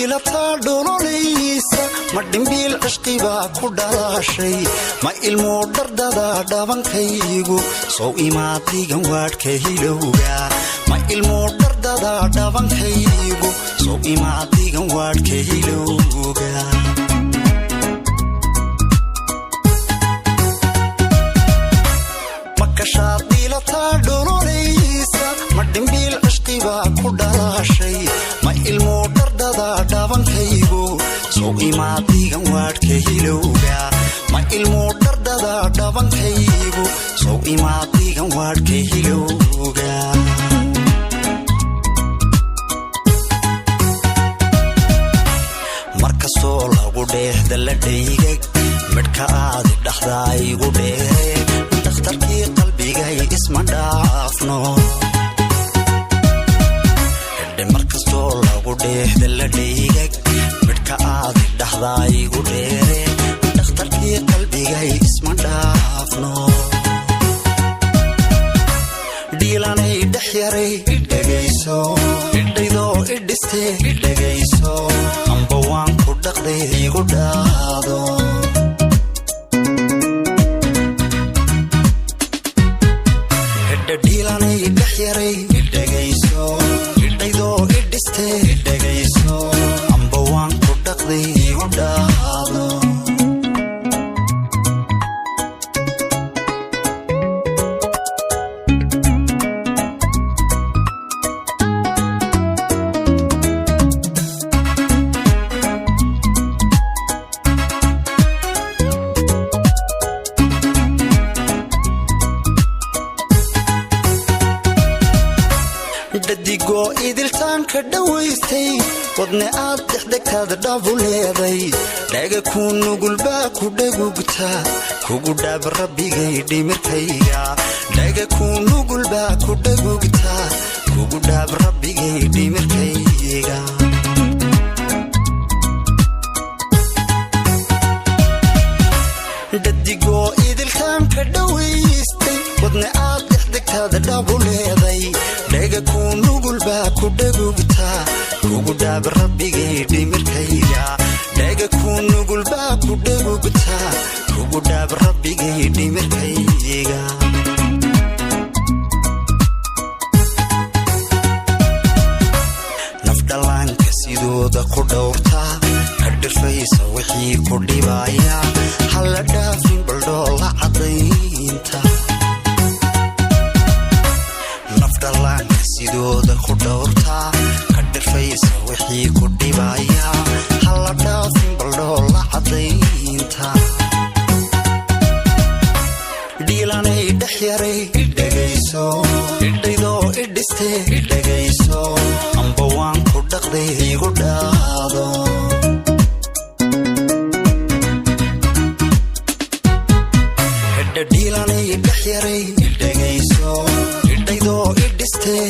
dhiilata dhululeysa ma dhimbiil cishqiba ku dhalashay ma ilmo dhardada dhabankaygu soo imaadigan waadhka hilowga ma ilmo dhardada dhabankaygu soo imaadigan waadhka hilowga makashaad dhiilata dhululeysa ma dhimbiil cishqiba ku dhalashay ma ilmo dhardada dhabankaygu soo imaadigan waadhka hilowga ma ilmo dhardada dhabankaygu soo imaadigan waadhka hilowga markastoo lagu dheehda la dhaygag midhka aadi dhaxda igu dheere dhakhtarkii qalbigay isma dhaafno markastoo lagu dheehda la dhaygag midhka aadi dhaxda igu dheere dhakhtarkii qalbigay isma dhaafno dhiilanay dhex yaray idhagayso idhaydoo idhistee idhagayso amba waan ku dhaqday igu dhaado dhiilanay dhex yaray idhagayso idhaydoo idhistee idhagayso amba waan ku dhaqday igu dhaado dadigoo idiltaanka dhawaystay wadne aad dhexdegtaada dhabu leeday dhaga ku nugulbaa ku dhagugta kugu dhaab rabbigay dhimirkayga dhaga ku nugulbaa ku dhagugta kugu dhaab rabbigay dhimirkayga dadigoo idiltaanka dhawaystay wadne aad dhexdegtaada dhabu leeday dhaga ku nugulbaa ku dhagugta kugu dhaab rabbigay dhimirkayga dhaga ku nugulbaa ku dhagugta kugu dhaab rabbigay dhimirkayga nafdhalaanka sidooda ku dhowrta ka dhirfaysa wixii ku dhibaya halla dhaafin baldhoola cadaynta nafdhalaanka sidooda ku dhowrta ka dhirfaysa wixii ku dhibaya halla dhaafin baldhoola cadaynta dhiilanay dhex yaray idhagayso idhaydoo idhistee idhagayso amba waan ku dhaqday igu dhaado dhiilanay dhex yaray idhagayso idhaydoo idhistee